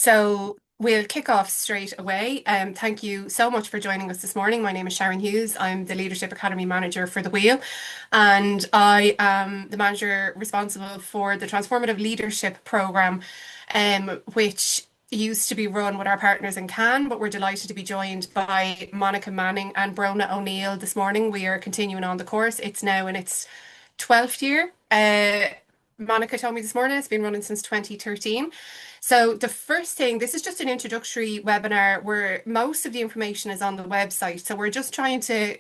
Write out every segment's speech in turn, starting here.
So we'll kick off straight away. Thank you so much for joining us this morning. My name is Sharon Hughes. I'm the Leadership Academy Manager for the Wheel, and I am the manager responsible for the Transformative Leadership program, which used to be run with our partners in Cannes, but we're delighted to be joined by Monica Manning and Bronagh O'Neill this morning. We are continuing on the course. It's now in its 12th year. Monica told me this morning it's been running since 2013. So the first thing, this is just an introductory webinar where most of the information is on the website. So we're just trying to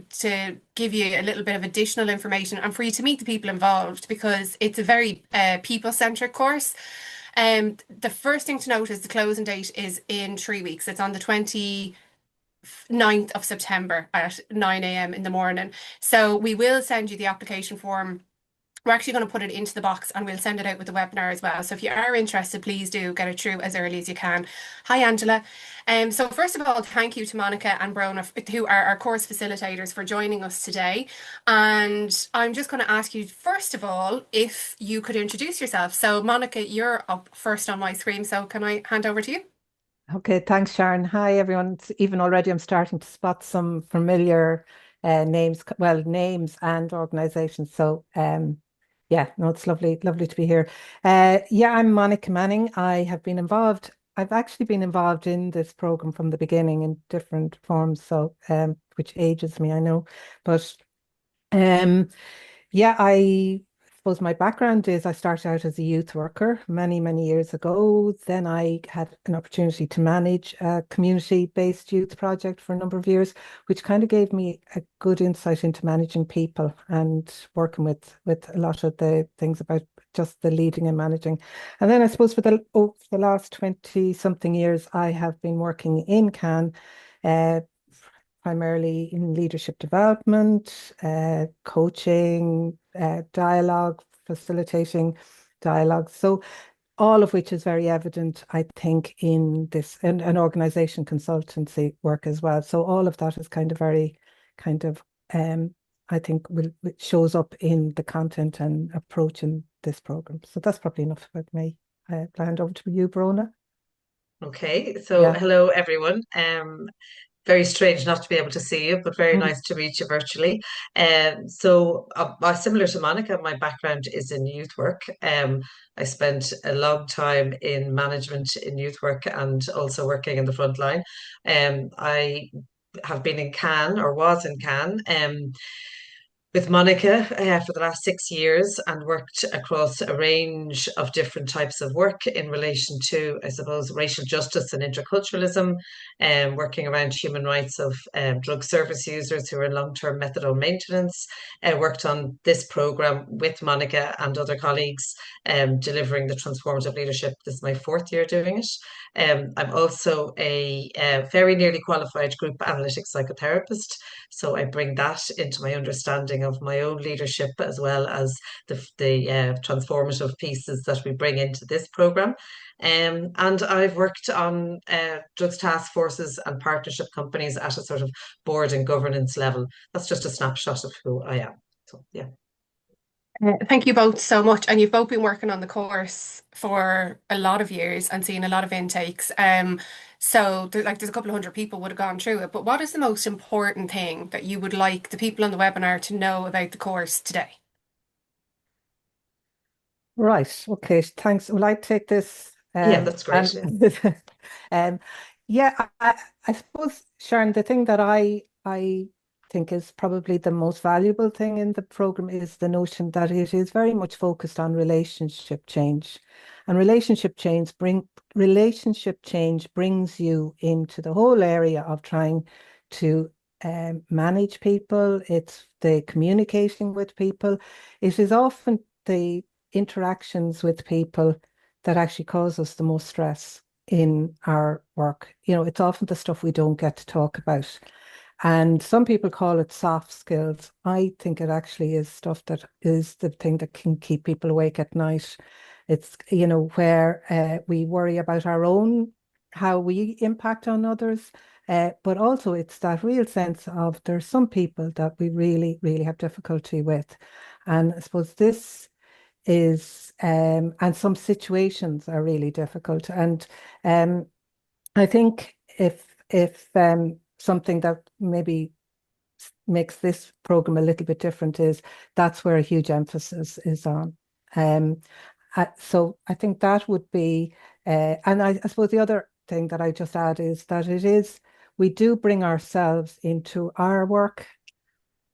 give you a little bit of additional information and for you to meet the people involved because it's a very people-centric course. The first thing to note is the closing date is in 3 weeks. It's on the 29th of September at 9 a.m. in the morning. So we will send you the application form. We're actually going to put it into the box and we'll send it out with the webinar as well. So if you are interested, please do get it through as early as you can. Hi, Angela. So first of all, thank you to Monica and Bronagh, who are our course facilitators, for joining us today. And I'm just going to ask you, first of all, if you could introduce yourself. So Monica, you're up first on my screen. So can I hand over to you? Okay, thanks, Sharon. Hi, everyone. Even already I'm starting to spot some familiar names, well, names and organizations. So, yeah, no, it's lovely to be here. Yeah, I'm Monica Manning. I've actually been involved in this program from the beginning in different forms, so which ages me, I know. But um, yeah, I suppose my background is I started out as a youth worker many years ago. Then I had an opportunity to manage a community-based youth project for a number of years, which kind of gave me a good insight into managing people and working with a lot of the things about just the leading and managing. And then I suppose for the last 20 something years, I have been working in Cannes, uh, primarily in leadership development, coaching, dialogue, facilitating dialogue. So all of which is very evident, I think, in this and an organization consultancy work as well. So all of that is kind of very kind of I think it shows up in the content and approach in this program. So that's probably enough about me. I'll hand over to you, Brona. Okay, so Yeah. hello everyone. Very strange not to be able to see you, but very Mm. nice to meet you virtually. Similar to Monica, my background is in youth work. I spent a long time in management in youth work and also working in the front line. I have been in Cannes or was in Cannes. With Monica for the last 6 years and worked across a range of different types of work in relation to, I suppose, racial justice and interculturalism, and working around human rights of drug service users who are in long-term methadone maintenance. Worked on this program with Monica and other colleagues, delivering the transformative leadership. This is my fourth year doing it. I'm also a very nearly qualified group analytics psychotherapist, so I bring that into my understanding of my own leadership as well as the transformative pieces that we bring into this program. And I've worked on drugs task forces and partnership companies at a sort of board and governance level. That's just a snapshot of who I am. So, yeah. Thank you both so much. And you've both been working on the course for a lot of years and seeing a lot of intakes. So there's a couple of hundred people would have gone through it. But what is the most important thing that you would like the people on the webinar to know about the course today? Right. Okay. Thanks. Will I take this? Yeah, that's great. And yeah, I suppose, Sharon, the thing that I think is probably the most valuable thing in the program is the notion that it is very much focused on relationship change, and relationship change brings you into the whole area of trying to manage people. It's the communicating with people. It is often the interactions with people that actually cause us the most stress in our work. You know, it's often the stuff we don't get to talk about. And some people call it soft skills. I think it actually is stuff that is the thing that can keep people awake at night. It's, you know, where we worry about our own, how we impact on others. But also it's that real sense of there's some people that we really have difficulty with. And I suppose and some situations are really difficult. And I think if something that maybe makes this program a little bit different is that's where a huge emphasis is on. Um, so I think that would be, and I suppose the other thing that I just add is that we do bring ourselves into our work,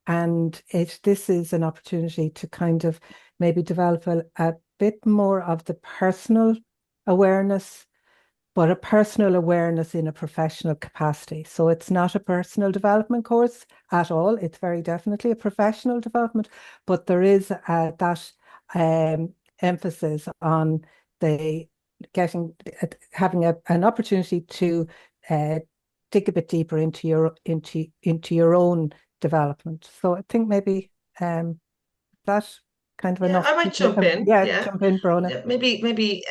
and this is an opportunity to kind of maybe develop a bit more of the personal awareness, but a personal awareness in a professional capacity. So it's not a personal development course at all. It's very definitely a professional development, but there is that emphasis on the having an opportunity to dig a bit deeper into your own development. So I think maybe that kind of Yeah, enough. I might jump in. Yeah, Yeah. jump in, Brona. Maybe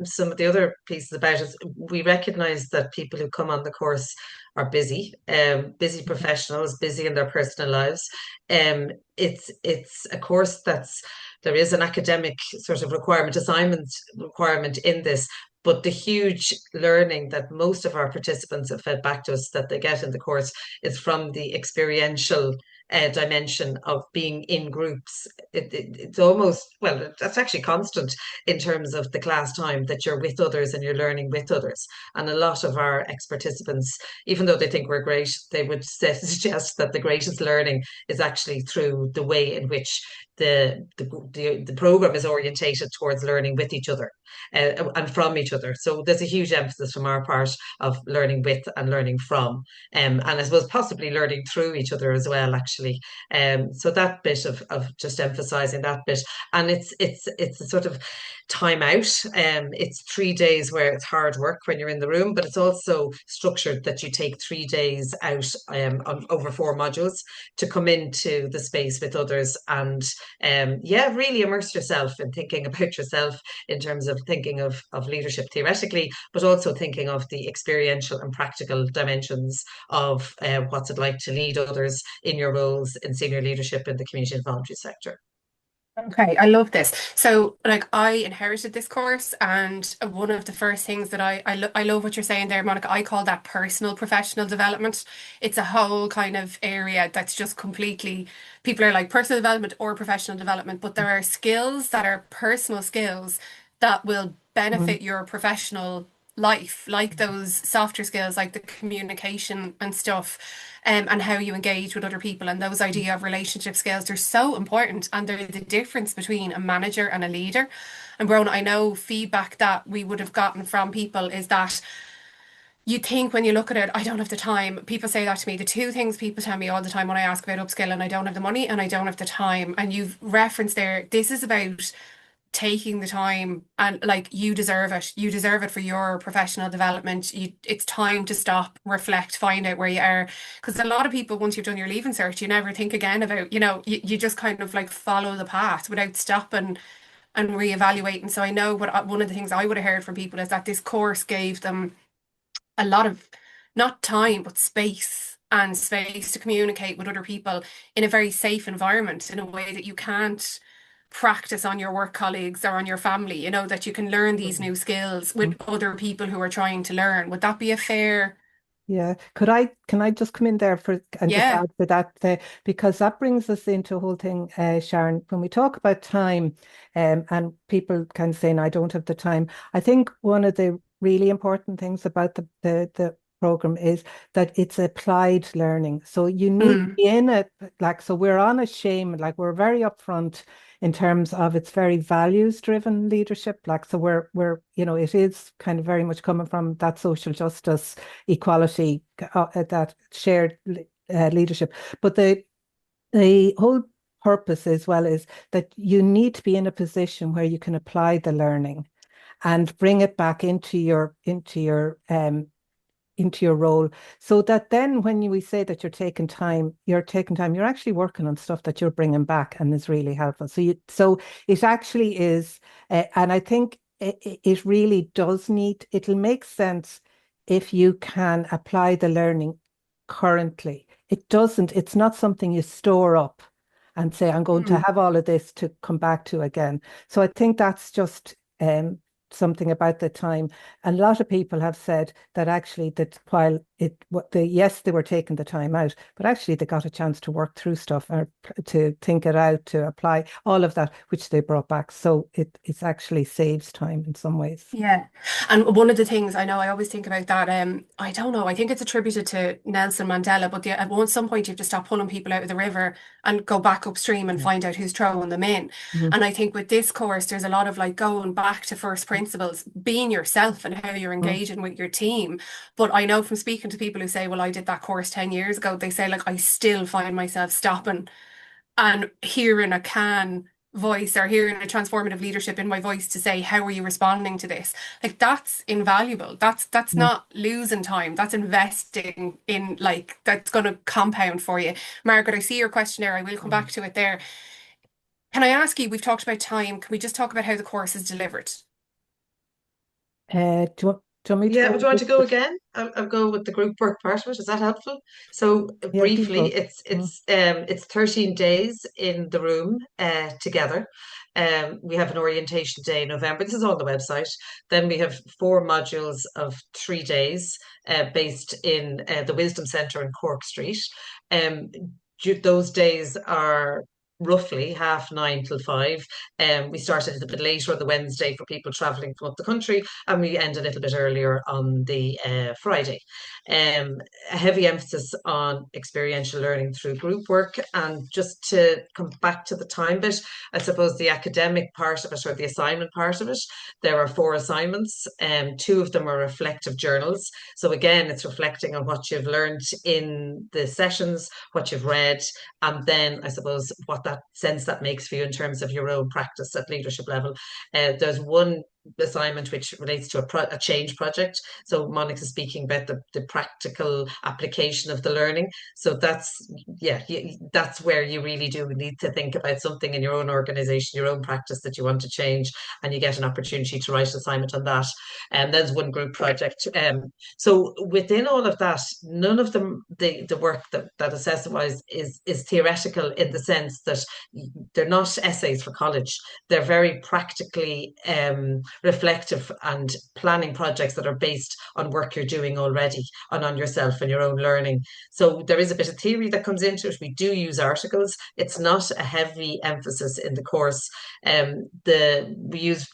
some of the other pieces about it, we recognize that people who come on the course are busy, busy professionals, busy in their personal lives. It's a course there is an academic sort of assignment requirement in this, but the huge learning that most of our participants have fed back to us that they get in the course is from the experiential dimension of being in groups. It's almost, well, that's actually constant in terms of the class time that you're with others and you're learning with others. And a lot of our ex-participants, even though they think we're great, they would suggest that the greatest learning is actually through the way in which the program is orientated towards learning with each other and from each other. So there's a huge emphasis from our part of learning with and learning from, and I suppose possibly learning through each other as well, actually. So that bit of just emphasizing that bit, and it's a sort of time out. It's 3 days where it's hard work when you're in the room, but it's also structured that you take 3 days out over 4 modules to come into the space with others and yeah, really immerse yourself in thinking about yourself in terms of thinking of leadership theoretically, but also thinking of the experiential and practical dimensions of what's it like to lead others in your roles in senior leadership in the community and voluntary sector. Okay, I love this. So, like, I inherited this course, and one of the first things that I love what you're saying there, Monica. I call that personal professional development. It's a whole kind of area that's just completely, people are like personal development or professional development, but there are skills that are personal skills that will Mm. benefit your professional life, like those softer skills, like the communication and stuff, and how you engage with other people, and those idea of relationship skills. They're so important, and they're the difference between a manager and a leader. And Brona, I know feedback that we would have gotten from people is that you think when you look at it, I don't have the time. People say that to me. The two things people tell me all the time when I ask about upskilling, I don't have the money and I don't have the time. And you've referenced there, this is about taking the time, and like, you deserve it. You deserve it for your professional development. It's time to stop, reflect, find out where you are. Because a lot of people, once you've done your leaving cert, you never think again about, you just kind of like follow the path without stopping and reevaluating. So I know what one of the things I would have heard from people is that this course gave them a lot of, not time, but space to communicate with other people in a very safe environment, in a way that you can't practice on your work colleagues or on your family, that you can learn these Mhm. new skills with other people who are trying to learn. Would that be a fair? Yeah. Can I just come in there and just Yeah. add to that, because that brings us into a whole thing, Sharon, when we talk about time, and people kind of saying, I don't have the time. I think one of the really important things about the program is that it's applied learning. So you need to Mm. be in it, like, so we're on a shame, like we're very upfront in terms of it's very values driven leadership. Like, so we're, it is kind of very much coming from that social justice, equality, that shared leadership. But the whole purpose as well is that you need to be in a position where you can apply the learning and bring it back into your role, so that then when we say that you're actually working on stuff that you're bringing back and is really helpful. So it actually is, and I think it really does it'll make sense if you can apply the learning currently. It's not something you store up and say, I'm going to Mm. have all of this to come back to again. So I think that's just something about the time. And a lot of people have said that actually that while yes, they were taking the time out, but actually they got a chance to work through stuff or to think it out, to apply all of that, which they brought back. So it actually saves time in some ways. Yeah. And one of the things I know, I always think about that, I don't know, I think it's attributed to Nelson Mandela, but at some point you have to stop pulling people out of the river and go back upstream and Yeah. find out who's throwing them in. Mhm. And I think with this course, there's a lot of like going back to first principles, being yourself and how you're Mhm. engaging with your team. But I know from speaking to people who say, well, I did that course 10 years ago, they say, like, I still find myself stopping and hearing a can voice or hearing a transformative leadership in my voice to say, how are you responding to this? Like that's invaluable. That's Mhm. not losing time. That's investing in like that's going to compound for you. Margaret, I see your question there. I will come back to it there. Can I ask you, we've talked about time. Can we just talk about how the course is delivered? Do you want me to Yeah, go would you with want to go this? again? I'll go with the group work part of it. Is that helpful? So Yeah, keep briefly, going. it's Mm. it's it's 13 days in the room together. We have an orientation day in November. This is on the website. Then we have 4 modules of 3 days based in the Wisdom Centre in Cork Street. Um, those days are roughly 9:30 till 5. We started a little bit later on the Wednesday for people travelling from up the country, and we end a little bit earlier on the Friday. A heavy emphasis on experiential learning through group work. And just to come back to the time bit, I suppose the academic part of it or the assignment part of it, there are 4 assignments, and 2 of them are reflective journals. So again, it's reflecting on what you've learned in the sessions, what you've read, and then I suppose what that sense that makes for you in terms of your own practice at leadership level. There's one assignment which relates to a change project. So Monica's speaking about the practical application of the learning. So that's where you really do need to think about something in your own organization, your own practice that you want to change, and you get an opportunity to write an assignment on that. And there's one group project. So within all of that, none of them the work that assessment wise is theoretical in the sense that they're not essays for college. They're very practically reflective and planning projects that are based on work you're doing already and on yourself and your own learning. So there is a bit of theory that comes into it. We do use articles. It's not a heavy emphasis in the course. We use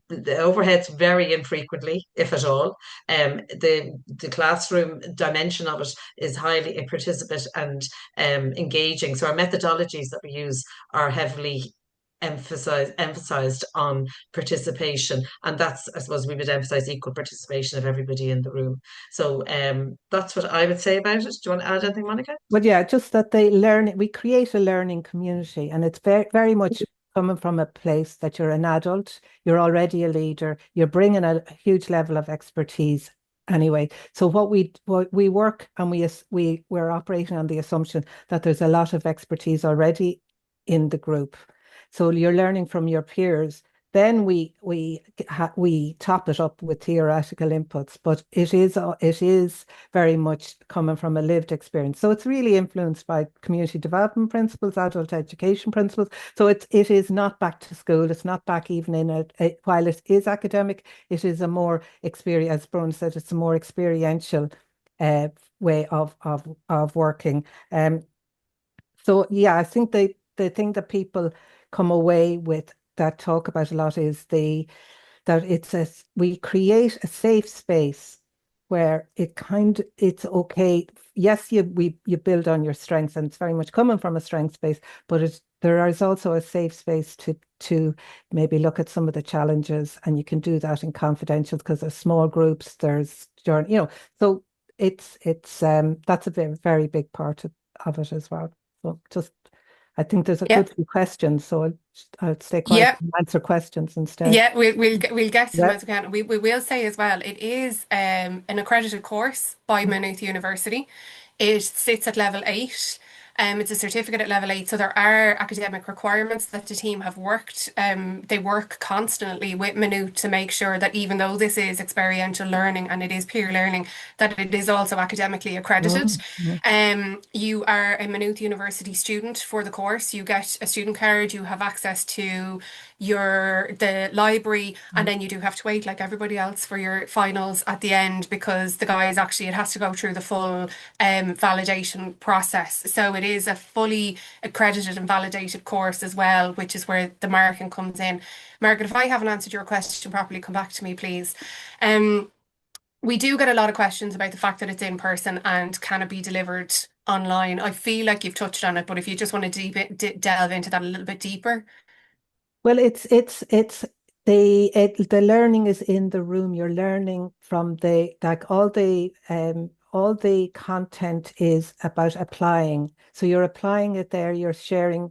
the overheads very infrequently, if at all. The classroom dimension of it is highly participant and engaging. So our methodologies that we use are heavily emphasized on participation, and that's, I suppose, we would emphasize equal participation of everybody in the room. So that's what I would say about it. Do you want to add anything, Monica? But yeah, just that they learn, we create a learning community, and it's very much coming from a place that you're an adult, you're already a leader, you're bringing a huge level of expertise anyway. So what we work and we're operating on the assumption that there's a lot of expertise already in the group. So you're learning from your peers. Then we top it up with theoretical inputs, but it is very much coming from a lived experience. So it's really influenced by community development principles, adult education principles. So it is not back to school. It's not back even in while it is academic, it is a more experience, as Brona said, it's a more experiential uh, way of working. So yeah, I think the thing that people come away with that talk about a lot is that we create a safe space where it's okay. Yes, you build on your strengths, and it's very much coming from a strength space, but there is also a safe space to maybe look at some of the challenges, and you can do that in confidential because there's small groups, there's so it's that's a very big part of it as well. So just I think there's a Yeah. good few questions, so I'll stay quiet Yeah. and answer questions instead. Yeah, we'll get to them Yeah. as we can. We will say as well, it is an accredited course by Maynooth University. It sits at level 8. It's a certificate at level 8. So there are academic requirements that the team have worked. They work constantly with Minute to make sure that even though this is experiential learning and it is peer learning, that it is also academically accredited. Mm, mm, You are a Maynooth University student for the course. You get a student card. You have access to the library, and mm. then you do have to wait like everybody else for your finals at the end because the guys actually it has to go through the full validation process. So it is a fully accredited and validated course as well, which is where the marking comes in. Margaret, if I haven't answered your question properly, come back to me, please. Um, we do get a lot of questions about the fact that it's in person and can it be delivered online. I feel like you've touched on it, but if you just want to delve into that a little bit deeper. Well, it's the learning is in the room. You're learning from the like all the content is about applying. So you're applying it there, you're sharing,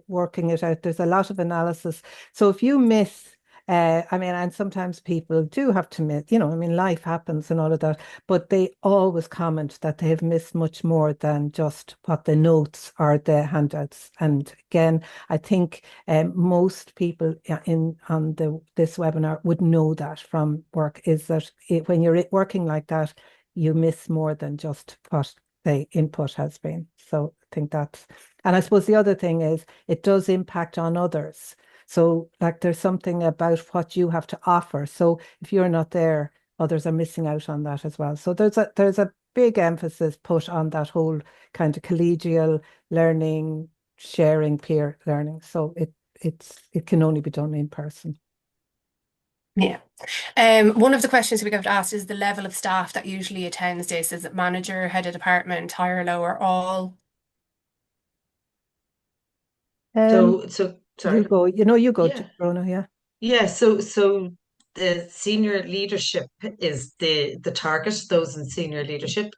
working it out. There's a lot of analysis. So if you miss I mean, and sometimes people do have to miss, I mean, life happens and all of that, but they always comment that they have missed much more than just what the notes or the handouts. And again, I think most people in on this webinar would know that from work is that when you're working like that, you miss more than just what the input has been. So I think and I suppose the other thing is it does impact on others. So like there's something about what you have to offer. So if you're not there, others are missing out on that as well. So there's a big emphasis put on that whole kind of collegial learning, sharing, peer learning. So it can only be done in person. Yeah. One of the questions we got asked is the level of staff that usually attends this. Is it manager, head of department, higher, lower, all? Um, So you sorry. go, you go, Yeah. Rona, yeah. Yeah, so the senior leadership is the target, those in senior leadership.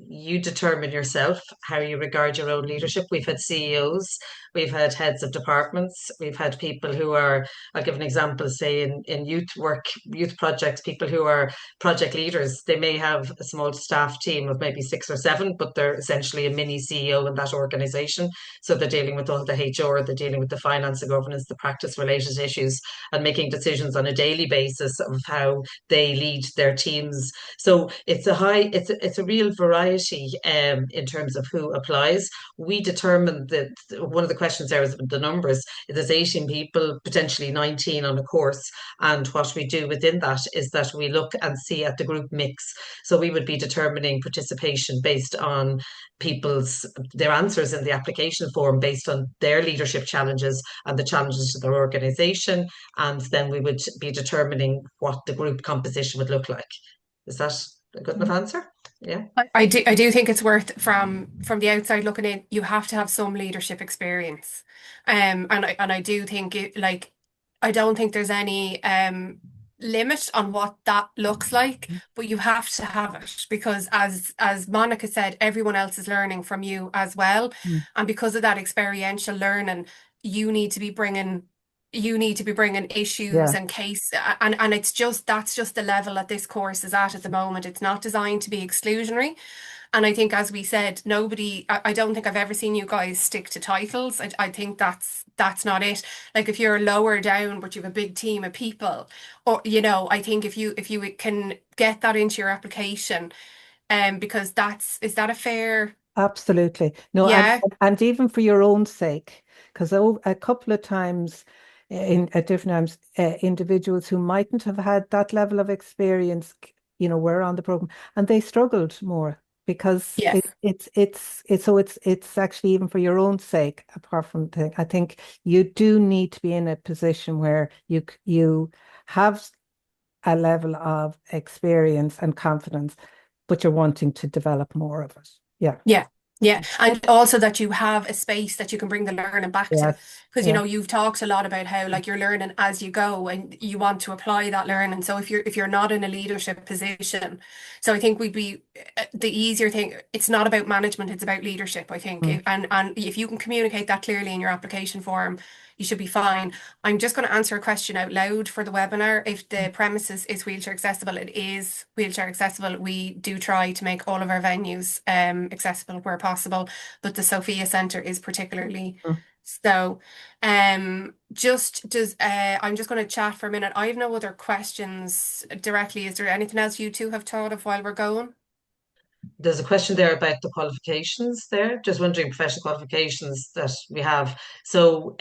You determine yourself how you regard your own leadership. We've had CEOs, we've had heads of departments, we've had people who are, I'll give an example, say in youth work, youth projects, people who are project leaders. They may have a small staff team of maybe 6 or 7, but they're essentially a mini CEO in that organization. So they're dealing with all the HR, they're dealing with the finance, the governance, the practice related issues, and making decisions on a daily basis of how they lead their teams. So it's a real variety in terms of who applies. We determine that one of the questions there is the numbers. There's 18 people, potentially 19 on a course, and what we do within that is that we look and see at the group mix. So we would be determining participation based on people's their answers in the application form based on their leadership challenges and the challenges to their organization, and then we would be determining what the group composition would look like. Is that a good enough answer? Yeah. I do think it's worth from the outside looking in, you have to have some leadership experience. And I do think I don't think there's any limit on what that looks like, but you have to have it because as Monica said, everyone else is learning from you as well. Mm. And because of that experiential learning, you need to be bringing you need to be bringing issues Yeah, and and that's just the level that this course is at the moment. It's not designed to be exclusionary. And I think, as we said, I don't think I've ever seen you guys stick to titles. I think that's not it. Like if you're lower down, but you have a big team of people, or I think if you can get that into your application, because is that a fair, absolutely. No, yeah, and even for your own sake, because a couple of times in at different times, individuals who mightn't have had that level of experience, were on the program and they struggled more because yes, it's actually even for your own sake, apart from I think you do need to be in a position where you have a level of experience and confidence, but you're wanting to develop more of it. Yeah. yeah, yeah, and also that you have a space that you can bring the learning back to. Yes. Because Yeah. you've talked a lot about how like you're learning as you go and you want to apply that learning. So if you're not in a leadership position, so I think we'd be the easier thing. It's not about management; it's about leadership. I think, Mm. and if you can communicate that clearly in your application form, you should be fine. I'm just going to answer a question out loud for the webinar. If the premises is wheelchair accessible, it is wheelchair accessible. We do try to make all of our venues accessible where possible, but the Sophia Centre is particularly Mm. so. Just does I'm just going to chat for a minute. I have no other questions directly. Is there anything else you two have thought of while we're going? There's a question there about the qualifications there. Just wondering professional qualifications that we have. So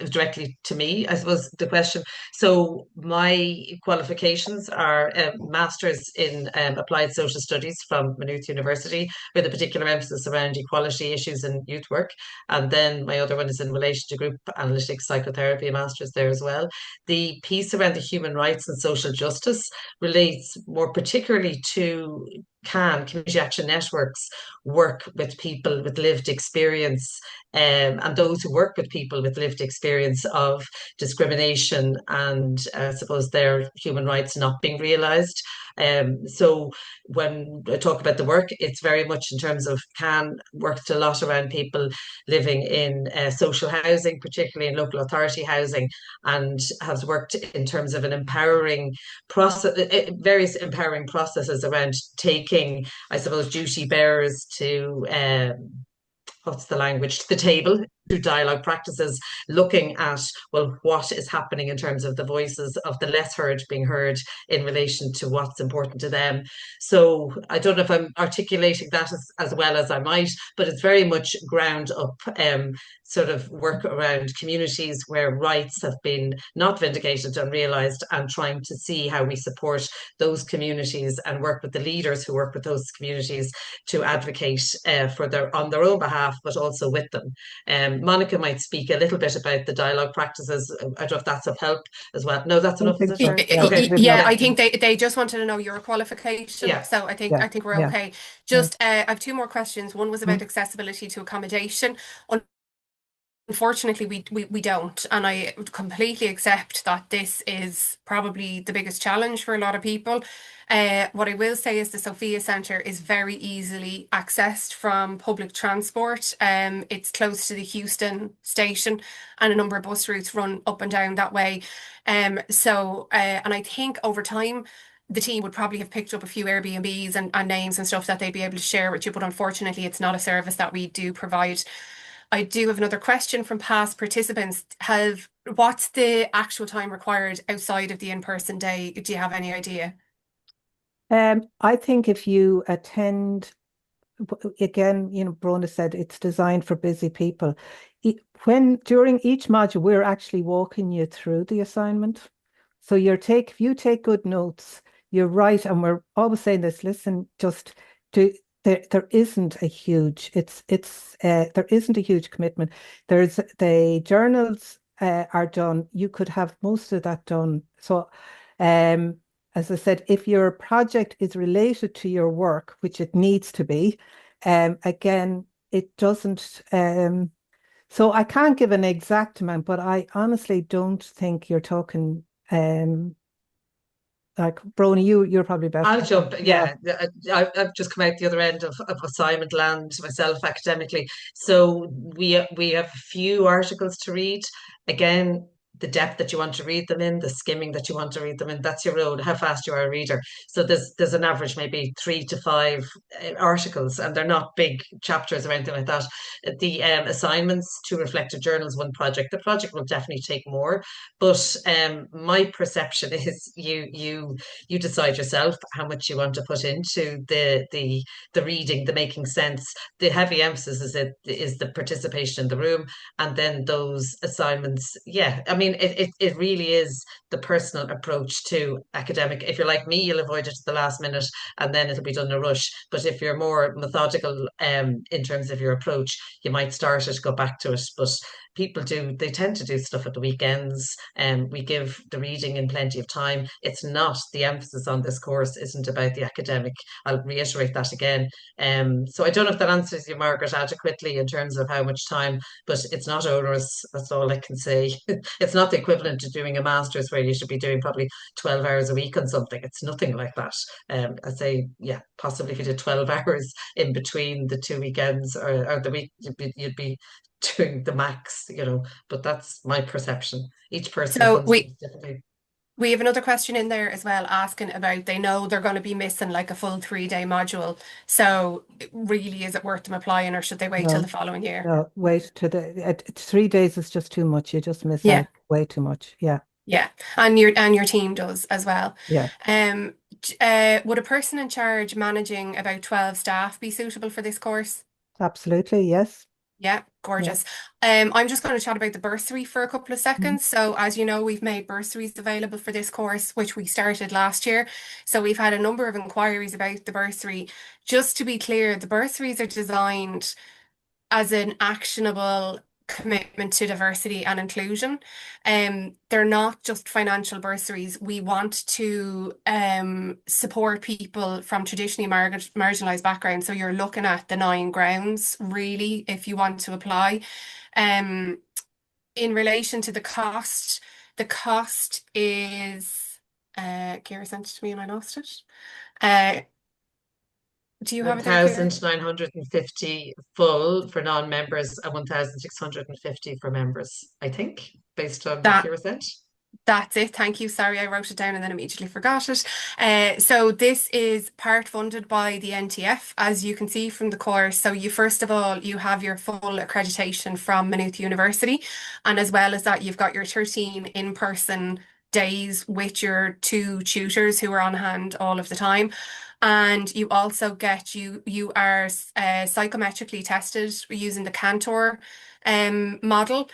directly to me, I suppose the question. So my qualifications are a master's in applied social studies from Maynooth University, with a particular emphasis around equality issues in youth work. And then my other one is in relation to group analytics psychotherapy, a master's there as well. The piece around the human rights and social justice relates more particularly to community action networks work with people with lived experience, and those who work with people with lived experience of discrimination and I suppose their human rights not being realised. So when I talk about the work, it's very much in terms of can worked a lot around people living in social housing, particularly in local authority housing, and has worked in terms of an empowering process, various empowering processes around taking, I suppose, duty bearers to what's the language, to the table through dialogue practices, looking at, well, what is happening in terms of the voices of the less heard being heard in relation to what's important to them. So I don't know if I'm articulating that as well as I might, but it's very much ground up sort of work around communities where rights have been not vindicated and realised, and trying to see how we support those communities and work with the leaders who work with those communities to advocate for their on their own behalf, but also with them. Monica might speak a little bit about the dialogue practices. I don't know if that's of help as well. No, that's I don't enough, is think it? so. Or Yeah, okay, good Yeah, enough. I yeah, think they just wanted to know your qualification. yeah. So I think Yeah, I think we're yeah, okay. yeah. Just I have two more questions. One was about Mm. accessibility to accommodation. Unfortunately, we don't, and I completely accept that this is probably the biggest challenge for a lot of people. What I will say is the Sophia Centre is very easily accessed from public transport. It's close to the Houston station, and a number of bus routes run up and down that way. And I think over time, the team would probably have picked up a few Airbnbs and names and stuff that they'd be able to share with you, but unfortunately, it's not a service that we do provide. I do have another question from past participants. What's the actual time required outside of the in-person day? Do you have any idea? I think if you attend, again, Brona said it's designed for busy people. When during each module, we're actually walking you through the assignment. So if you take good notes, you're right, and we're always saying this, listen, just to there isn't a huge, there isn't a huge commitment. There's the journals are done. You could have most of that done. So um as I said, if your project is related to your work, which it needs to be, again, it doesn't so I can't give an exact amount, but I honestly don't think you're talking like Brony, you're probably better. I'll jump. Yeah. Yeah, I've just come out the other end of assignment land myself academically. So we have a few articles to read. Again, the depth that you want to read them in, the skimming that you want to read them in, that's your road. How fast you are a reader. So there's an average maybe 3 to 5 articles, and they're not big chapters or anything like that. The assignments to reflective journals, one project. The project will definitely take more, but my perception is you decide yourself how much you want to put into the reading, the making sense. The heavy emphasis is the participation in the room, and then those assignments. Yeah, I mean, mean, it really is the personal approach to academic. If you're like me, you'll avoid it to the last minute and then it'll be done in a rush. But if you're more methodical in terms of your approach, you might start it, go back to it. But people do, they tend to do stuff at the weekends, and we give the reading in plenty of time. It's not, the emphasis on this course isn't about the academic. I'll reiterate that again. So I don't know if that answers you, Margaret, adequately in terms of how much time, but it's not onerous. That's all I can say. It's not the equivalent to doing a master's where you should be doing probably 12 hours a week on something. It's nothing like that. I'd say, yeah, possibly if you did 12 hours in between the two weekends, or the week, you'd be doing the max, but that's my perception. Each person So runs we things differently. we have another question in there as well, asking about they know they're going to be missing like a full 3 day module. So really, is it worth them applying, or should they wait till No, the following year? no, wait to it's 3 days is just too much. You just miss Yeah. out way too much. Yeah, Yeah, and your team does as well. yeah, Would a person in charge managing about 12 staff be suitable for this course? absolutely. Yes. Yeah, Yeah. gorgeous. I'm just going to chat about the bursary for a couple of Mhm. seconds. So, as you know, we've made bursaries available for this course, which we started last year. So, we've had a number of inquiries about the bursary. Just to be clear, the bursaries are designed as an actionable commitment to diversity and inclusion. They're not just financial bursaries. We want to support people from traditionally marginalized backgrounds. So you're looking at the 9 grounds, really, if you want to apply. Um, in relation to the cost is, Kira sent it to me and I lost it. Uh, do you have it there, Kira? 1,950 full for non-members and 1,650 for members, I think, based on what That Kira said. That's it. Thank you. Sorry, I wrote it down and then immediately forgot it. So this is part funded by the NTF, as you can see from the course. So you first of all, you have your full accreditation from Maynooth University, and as well as that, you've got your 13 in-person days with your 2 tutors who are on hand all of the time. And you also get you are psychometrically tested using the Cantor model,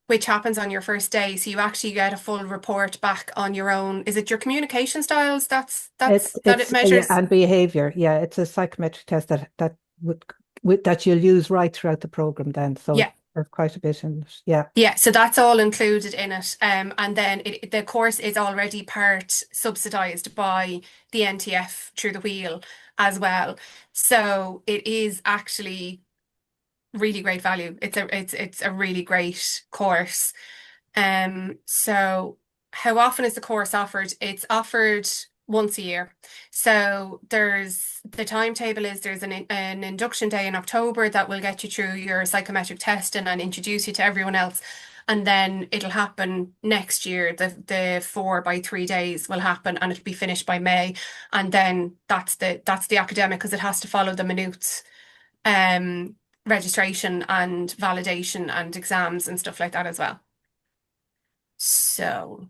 which happens on your first day. So you actually get a full report back on your own. Is it your communication styles that it Yeah, measures? and behavior. Yeah, it's a psychometric test that you'll use right throughout the program then. So Yeah. there's quite a bit in it. Yeah. Yeah, so that's all included in it. And then the course is already part subsidized by the NTF through the wheel as well. So it is actually really great value. It's a really great course. So how often is the course offered? It's offered once a year. So the timetable is there's an induction day in October that will get you through your psychometric testing and introduce you to everyone else. And then it'll happen next year. The 4 by 3 days will happen and it'll be finished by May. And then that's the academic because it has to follow the minutes um registration and validation and exams and stuff like that as well. So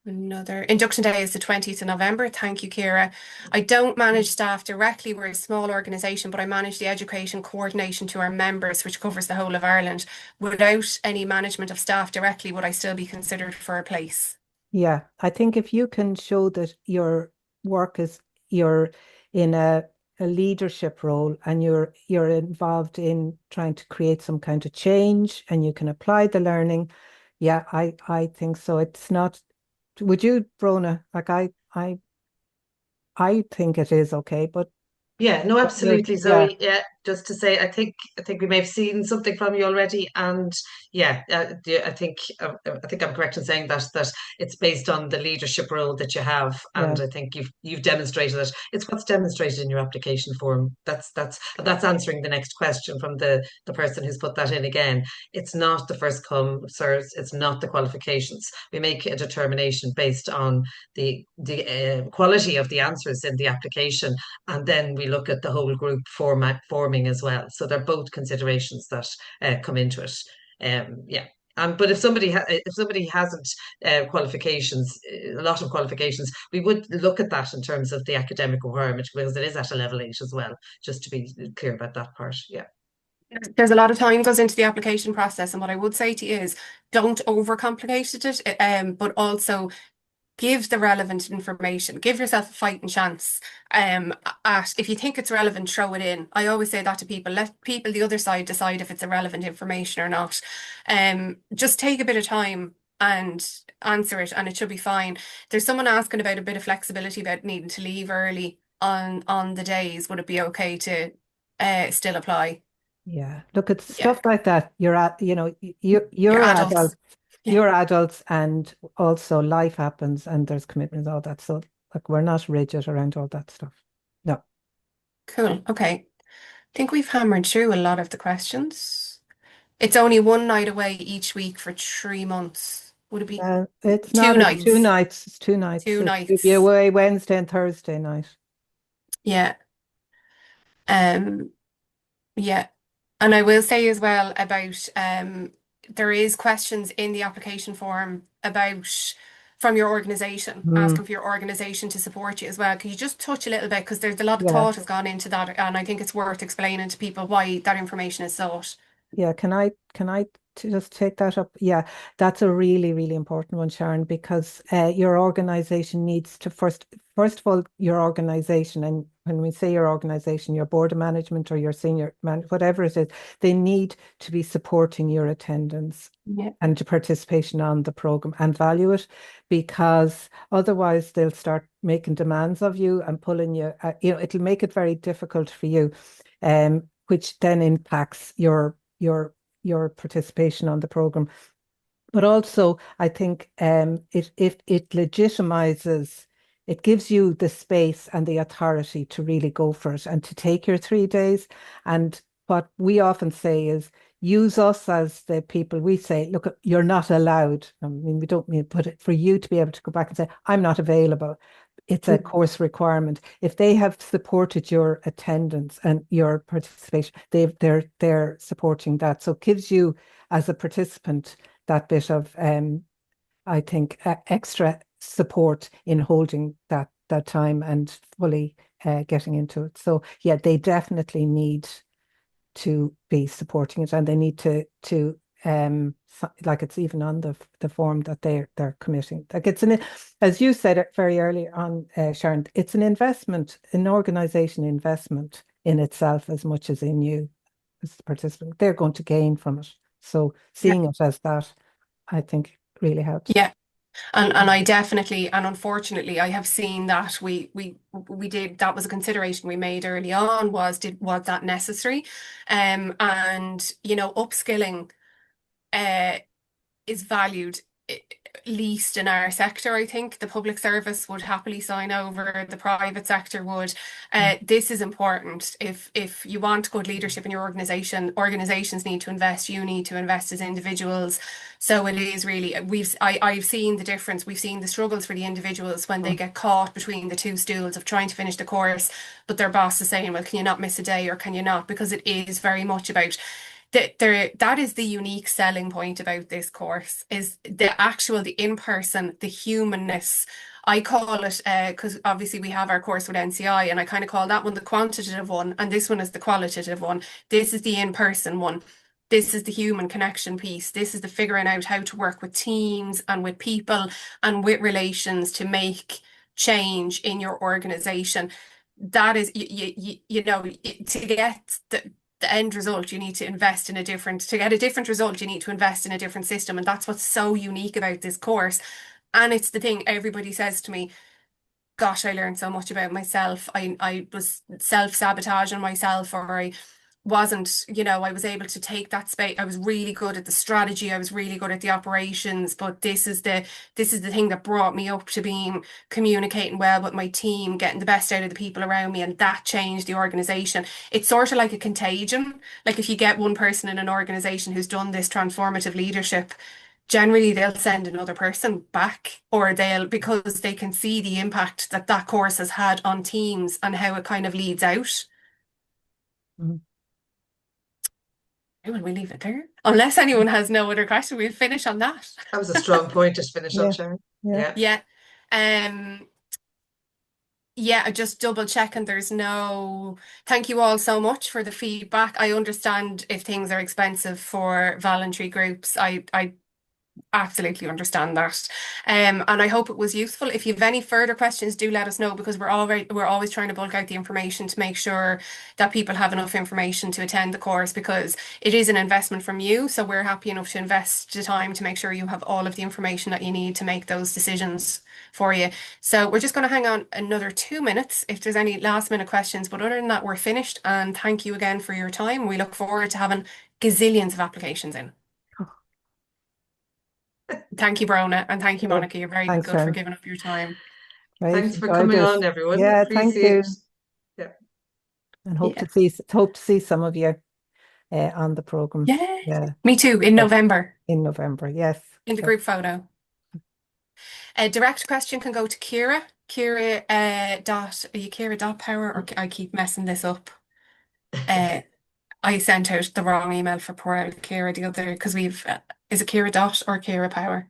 another induction day is the 20th of November. Thank you, Kira. I don't manage staff directly. We're a small organisation, but I manage the education coordination to our members, which covers the whole of Ireland. Without any management of staff directly, would I still be considered for a place? Yeah. I think if you can show that your work is you're in a leadership role and you're involved in trying to create some kind of change and you can apply the learning, yeah, I think so. It's not, would you, Brona? Like I think it is okay, but Yeah, no, absolutely, yeah, Zoe. Yeah, just to say, I think we may have seen something from you already, and yeah, yeah, I think I'm correct in saying that it's based on the leadership role that you have, yeah, and I think you've demonstrated it. It's what's demonstrated in your application form. That's answering the next question from the person who's put that in again. It's not the first come, sirs. It's not the qualifications. We make a determination based on the quality of the answers in the application, and then we look at the whole group format forming as well. So they're both considerations that come into it. Yeah. But if somebody hasn't qualifications, a lot of qualifications, we would look at that in terms of the academic requirement because it is at a level 8 as well. Just to be clear about that part. Yeah. There's a lot of time goes into the application process, and what I would say to you is don't overcomplicate it, but also give the relevant information. Give yourself a fighting chance. If you think it's relevant, throw it in. I always say that to people. Let people the other side decide if it's irrelevant information or not. Just take a bit of time and answer it, and it should be fine. There's someone asking about a bit of flexibility about needing to leave early on the days. Would it be okay to still apply? Yeah. Look, it's Yeah, stuff like that. You're at, you know, you're you're adults, adults. Yeah, you're adults, and also life happens and there's commitments, all that. So, like, we're not rigid around all that stuff. No. cool. Okay. I think we've hammered through a lot of the questions. It's only one night away each week for 3 months. Would it be It's two not, it's two nights? nights. It's two nights. Two You'll be nights. away Wednesday and Thursday night. Yeah. Um, yeah. And I will say as well about there is questions in the application form about from your organization, Mm, asking for your organization to support you as well. Could you just touch a little bit because there's a lot of yeah. thought has gone into that, and I think it's worth explaining to people why that information is sought. Yeah, can I just take that up? Yeah, that's a really, really important one, Sharon, because your organization needs to first of all, your organization, and when we say your organization, your board of management or your senior man, whatever it is, they need to be supporting your attendance Yeah. and your participation on the program and value it, because otherwise they'll start making demands of you and pulling you, it'll make it very difficult for you, which then impacts your participation on the program. But also, I think it legitimizes, it gives you the space and the authority to really go for it and to take your 3 days. And what we often say is use us as the people. We say, look, you're not allowed. I mean, we don't mean put it for you to be able to go back and say, I'm not available. It's a course requirement. If they have supported your attendance and your participation, they're supporting that. So it gives you as a participant that bit of I think extra support in holding that time and fully getting into it. So yeah, they definitely need to be supporting it, and they need to like it's even on the form that they're committing. Like it's an, as you said it very early on, Sharon, it's an investment, an organization investment in itself as much as in you as the participant. They're going to gain from it. So Yeah. seeing it as that, I think really helps. Yeah. And I definitely and unfortunately I have seen that we did that was a consideration we made early on was that necessary? And upskilling uh is valued least in our sector. I think the public service would happily sign over, the private sector would. Mm. This is important. If you want good leadership in your organization, organizations need to invest. You need to invest as individuals. So it is really I've seen the difference. We've seen the struggles for the individuals when they Mm. get caught between the two stools of trying to finish the course, but their boss is saying, "Well, can you not miss a day, or can you not?" Because it is very much about that is the unique selling point about this course is the in-person, the humanness. I call it because obviously we have our course with NCI, and I kind of call that one the quantitative one, and this one is the qualitative one. This is the in-person one. This is the human connection piece. This is the figuring out how to work with teams and with people and with relations to make change in your organization. That is, to get the end result, you need to invest in to get a different result, you need to invest in a different system. And that's what's so unique about this course. And it's the thing everybody says to me, gosh, I learned so much about myself. I was self-sabotaging myself, or I wasn't, I was able to take that space. I was really good at the strategy. I was really good at the operations, but this is the thing that brought me up to being communicating well with my team, getting the best out of the people around me, and that changed the organization. It's sort of like a contagion. Like if you get one person in an organization who's done this transformative leadership, generally they'll send another person back, or they'll because they can see the impact that that course has had on teams and how it kind of leads out. Mm. Will we leave it there? Unless anyone has no other question, we'll finish on that. That was a strong point to finish on, Yeah, Sharon. yeah. Yeah. Yeah. Um, Yeah, I just double check and there's no. Thank you all so much for the feedback. I understand if things are expensive for voluntary groups. I absolutely understand that. And I hope it was useful. If you have any further questions, do let us know because we're always trying to bulk out the information to make sure that people have enough information to attend the course because it is an investment from you. So we're happy enough to invest the time to make sure you have all of the information that you need to make those decisions for you. So we're just going to hang on another 2 minutes if there's any last minute questions. But other than that, we're finished. And thank you again for your time. We look forward to having gazillions of applications in. Thank you, Brona, and thank you, So, Monica. You're very thanks, good for Sharon. giving up your time. Right, Thanks for enjoyed coming it. on, everyone. Yeah, thank Appreciate. you. Yeah. And Yeah. hope to see some of you on the program. Yeah. Yeah, Me too, in yeah, November, in November. Yes. in the So, group photo. A direct question can go to Kira. Kira are you Kira dot power or I keep messing this up. Uh, I sent out the wrong email for poor old Kira the other because is it Kira dot or Kira power?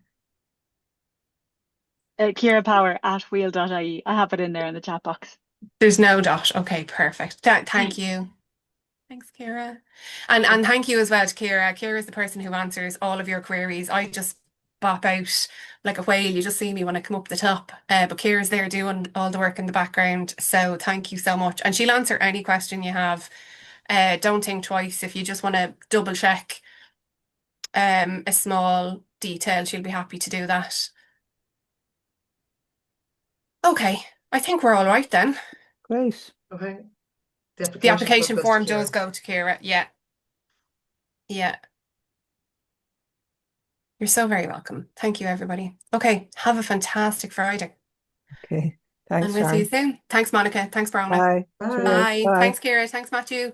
Kira Power at wheel.ie. I have it in there in the chat box. There's no dot. Okay, perfect. Thank you. Thanks, Kira. And thank you as well to Kira. Kira is the person who answers all of your queries. I just bop out like a whale. You just see me when I come up the top. But Kira's there doing all the work in the background. So thank you so much. And she'll answer any question you have. Don't think twice. If you just want to double check a small detail, she'll be happy to do that. Okay, I think we're all right then. great. Okay. The The application form application goes to form does Kira. go to Kira. Yeah. Yeah. You're so very welcome. Thank you, everybody. Okay, have a fantastic Friday. Okay. And Thanks, we'll see you Sharon. soon. Thanks, Monica. Thanks, Brona. Bye. Bye. Cheers. Bye. Bye. Thanks, Kira. Thanks, Matthew.